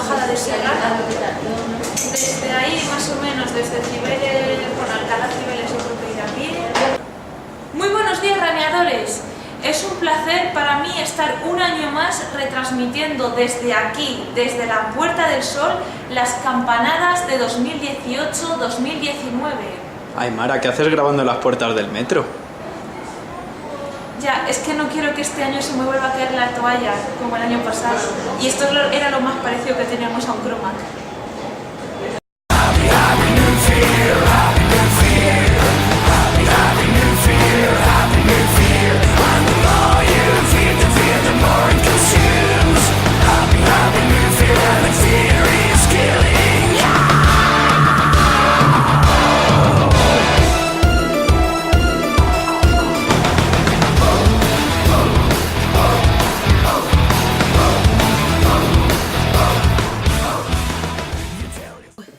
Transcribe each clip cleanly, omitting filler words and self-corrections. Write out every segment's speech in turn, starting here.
bajada de Serrano. Desde ahí, más o menos, desde Cibeles, bueno, Alcalá Cibeles yo creo que ir a pie. Muy buenos días, raneadores. Es un placer para mí estar un año más retransmitiendo desde aquí, desde la Puerta del Sol, las campanadas de 2018-2019. Ay, Mara, ¿qué haces grabando en las puertas del metro? Ya, es que no quiero que este año se me vuelva a caer la toalla como el año pasado. Y esto era lo más parecido que teníamos a un Cromac.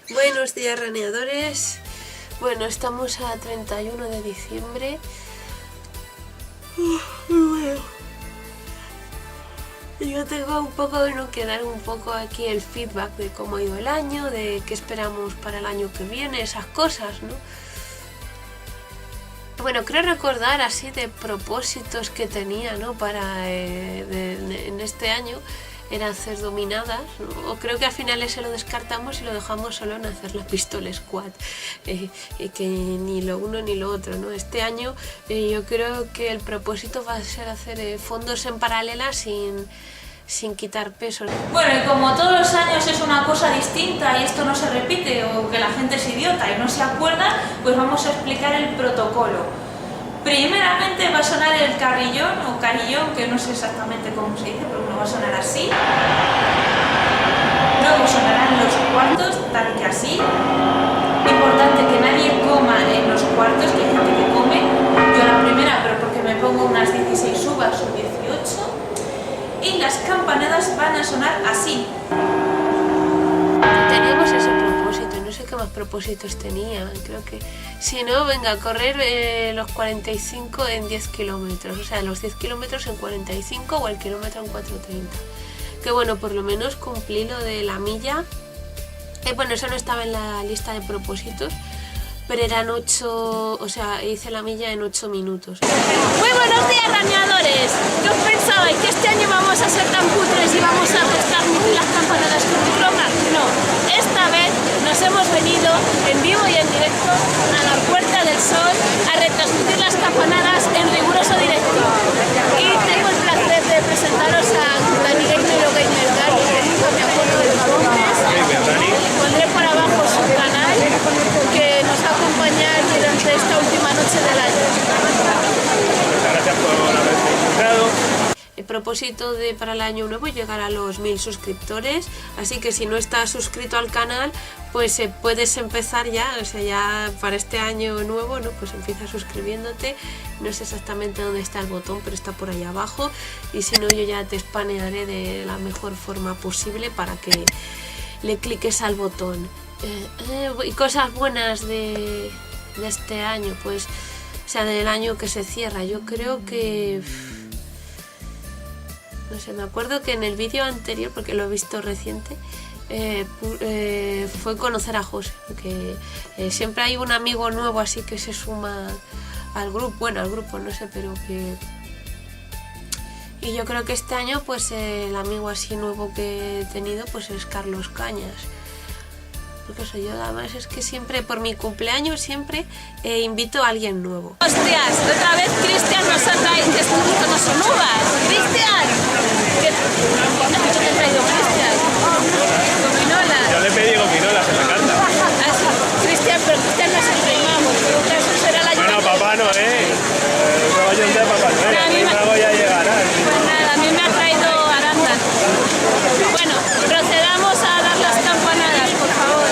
Buenos días, raneadores. Bueno, estamos a 31 de diciembre. Yo tengo un poco que dar un poco aquí el feedback de cómo ha ido el año, de qué esperamos para el año que viene, esas cosas, ¿no? Bueno, creo recordar así de propósitos que tenía, ¿no? Para en este año era hacer dominadas, ¿no? O creo que al final ese lo descartamos y lo dejamos solo en hacer la Pistol Squad, que ni lo uno ni lo otro, ¿no? Este año yo creo que el propósito va a ser hacer fondos en paralela sin quitar peso. Bueno, y como todos los años es una cosa distinta y esto no se repite o que la gente es idiota y no se acuerda, pues vamos a explicar el protocolo. Primeramente va a sonar el carillón o carillón, que no sé exactamente cómo se dice, pero no va a sonar así. Luego sonarán los cuartos, tal que así. Importante que nadie coma en los cuartos, que hay gente que come. Yo la primera, pero porque me pongo unas 16 uvas o 18. Y las campanadas van a sonar así. Teníamos ese propósito, no sé qué más propósitos tenía. Creo que si no, venga a correr los 45 en 10 kilómetros, o sea, los 10 kilómetros en 45 o el kilómetro en 4:30. Que bueno, por lo menos cumplí lo de la milla. Bueno, eso no estaba en la lista de propósitos, pero eran 8, o sea, hice la milla en 8 minutos. Muy buenos días, raneadores. ¿Qué os pensabais? ¿Que este año vamos a ser tan cutres y vamos a retransmitir las campanadas con un Cromac? No, esta vez nos hemos venido en vivo y en directo a la Puerta del Sol a retransmitir las campanadas en riguroso directo. Y tengo el placer de presentaros a Dani Gamer o Gamer Dani, que me acuerdo de los nombres. Pondré por abajo su canal, que nos va a acompañar durante esta última noche del año. Muchas gracias por haberme invitado. El propósito para el año nuevo es llegar a los 1000 suscriptores, así que si no estás suscrito al canal, pues puedes empezar ya, o sea, ya para este año nuevo, ¿no? Pues empieza suscribiéndote. No sé exactamente dónde está el botón, pero está por ahí abajo, y si no, yo ya te spamearé de la mejor forma posible para que le cliques al botón. Y cosas buenas de este año, pues, o sea, del año que se cierra, yo creo que... No sé, me acuerdo que en el vídeo anterior, porque lo he visto reciente, fue conocer a José, que siempre hay un amigo nuevo así que se suma al grupo, bueno, al grupo no sé, pero que... Y yo creo que este año pues el amigo así nuevo que he tenido pues es Carlos Cañas. Porque eso, yo además es que siempre, por mi cumpleaños, siempre invito a alguien nuevo. Hostias, otra vez Cristian nos ha traído, que esto no son uvas. Cristian, ¿qué te ha traído Cristian? Gominola. Yo le pedí gominolas en la carta. Cristian, pero Cristian no es el rey mago, eso será la Bueno, Papá Noel. No vaya un día Papá Noel. A mí me voy a llegar. Pues nada, a mí me ha traído arándanos. Bueno, procedamos a dar las campanadas, por favor.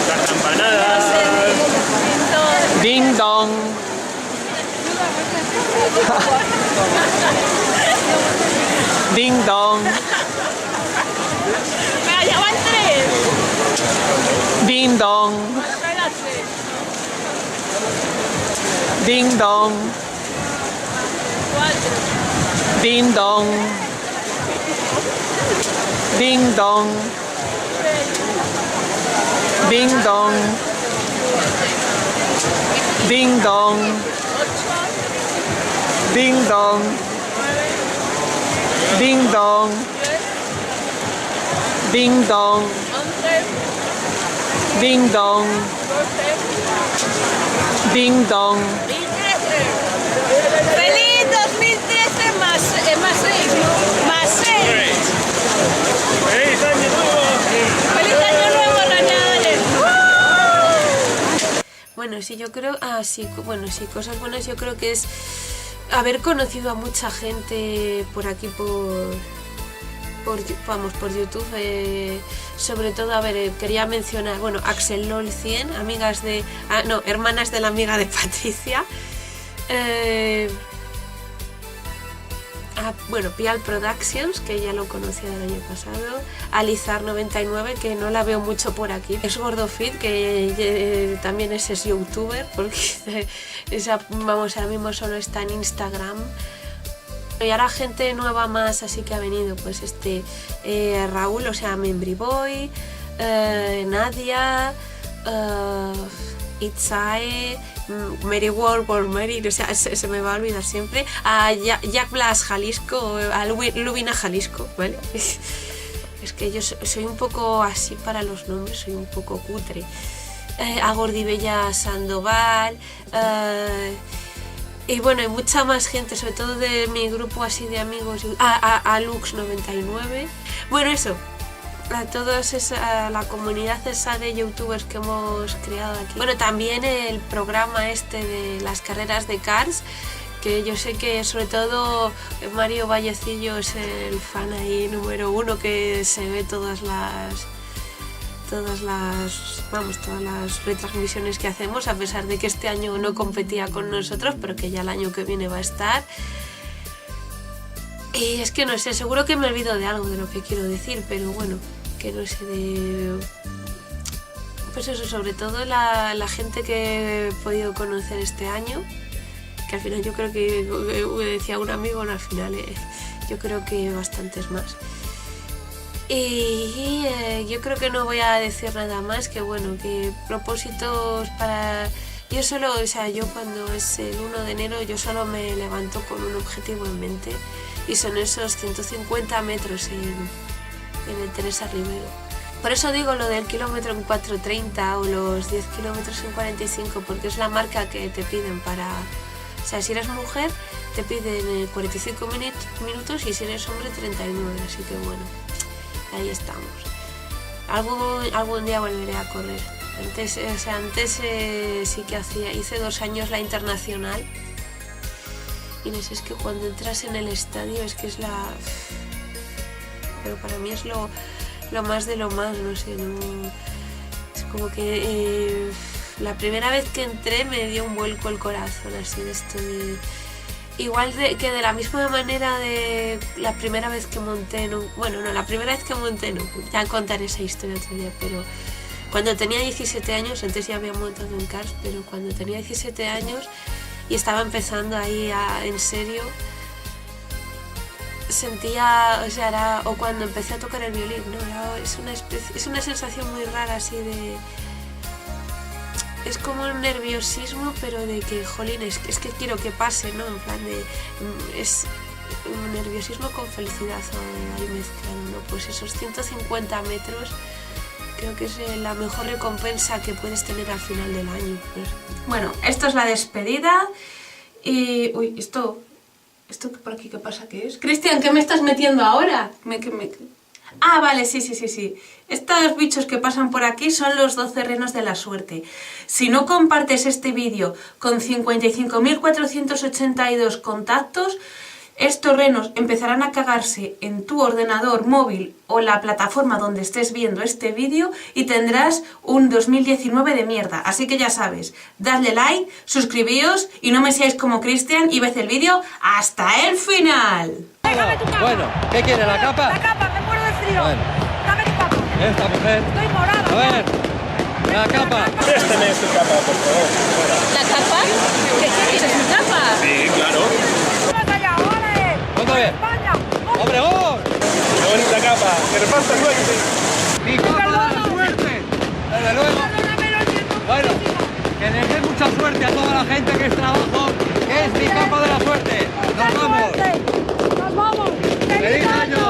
Las campanadas. ¡Ding dong! ¡Ding dong! Venga, ya van 3. ¡Ding dong! Espérate. ¡Ding dong! 4. ¡Ding dong! Ding dong. Ding dong. Ding dong. Ding dong. Ding dong. Ding dong. Ding dong. Ding dong. ¡Feliz 2013 más 6! ¡Más 6! ¡Feliz año nuevo! ¡Feliz año nuevo, rañadores! Bueno, sí, yo creo... sí, bueno, sí, cosas buenas yo creo que es haber conocido a mucha gente por aquí, por YouTube. Sobre todo, a ver, quería mencionar, bueno, Axel LOL 100, amigas de... hermanas de la amiga de Patricia. Bueno, Pial Productions, que ya lo conocía del año pasado. Alizar 99, que no la veo mucho por aquí. Es Gordofit, que también es youtuber, porque vamos, ahora mismo solo está en Instagram. Y ahora gente nueva más, así que ha venido pues Raúl, o sea, Membry Boy, Nadia, Itzae, Mary World, Mary, o sea, se me va a olvidar siempre, a Jack Blas Jalisco, a Lubina Jalisco, ¿vale? Es que yo soy un poco así para los nombres, soy un poco cutre. A Gordibella Sandoval, y bueno, hay mucha más gente, sobre todo de mi grupo así de amigos, a Lux 99. Bueno, eso, a todos a la comunidad esa de youtubers que hemos creado aquí. Bueno, también el programa de las carreras de Cars, que yo sé que sobre todo Mario Vallecillo es el fan ahí número 1, que se ve todas las retransmisiones que hacemos, a pesar de que este año no competía con nosotros, pero que ya el año que viene va a estar. Y es que no sé, seguro que me olvido de algo de lo que quiero decir, pero bueno, que no sé pues eso, sobre todo la gente que he podido conocer este año, que al final yo creo que, decía un amigo, al final yo creo que bastantes más. Y yo creo que no voy a decir nada más, que bueno, que propósitos para... Yo cuando es el 1 de enero yo solo me levanto con un objetivo en mente, y son esos 150 metros en el Teresa Rivero. Por eso digo lo del kilómetro en 4:30 o los 10 kilómetros en 45, porque es la marca que te piden para... O sea, si eres mujer te piden 45 minutos y si eres hombre 39, así que bueno, ahí estamos. Algún día volveré a correr. Antes sí que hice 2 años la internacional, y no sé, es que cuando entras en el estadio es que es pero para mí es lo más de lo más, no sé, es como que la primera vez que entré me dio un vuelco el corazón, así de esto de... Igual que de la misma manera de la primera vez que monté la primera vez que monté ya contaré esa historia otro día, pero cuando tenía 17 años, antes ya había montado en Cars, pero cuando tenía 17 años y estaba empezando ahí en serio, sentía, o sea, o cuando empecé a tocar el violín, ¿no? Es una sensación muy rara así de... Es como un nerviosismo, pero de que, jolín, es que quiero que pase, ¿no? En plan de... Es un nerviosismo con felicidad ahí mezclado, ¿no? Pues esos 150 metros creo que es la mejor recompensa que puedes tener al final del año. Pues. Bueno, esto es la despedida y... Uy, esto por aquí, ¿qué pasa? ¿Qué es? Cristian, ¿qué me estás metiendo ahora? Ah, vale, sí. Estos bichos que pasan por aquí son los 12 renos de la suerte. Si no compartes este vídeo con 55.482 contactos, estos renos empezarán a cagarse en tu ordenador móvil o la plataforma donde estés viendo este vídeo y tendrás un 2019 de mierda. Así que ya sabes, dadle like, suscribíos y no me seáis como Cristian y ved el vídeo hasta el final. Bueno, ¿qué quiere, la capa? La capa, me muero de frío. Bueno. Dame tu capa. Esta mujer. Estoy morada. A ver, la capa. Préstame tu capa, por favor. ¿La capa? ¿Qué quieres, mi capa? Sí, claro. Vamos allá, ¡ole! ¿Cuánto bien? España. ¡Hombre, oh! Qué bonita capa. capa, que reparte suerte. ¡Mi capa de la suerte! Desde luego. Bueno, que les dé mucha suerte a toda la gente que es trabajo, que es mi capa de la suerte. ¡Nos vamos! ¡Nos vamos! ¡Feliz año!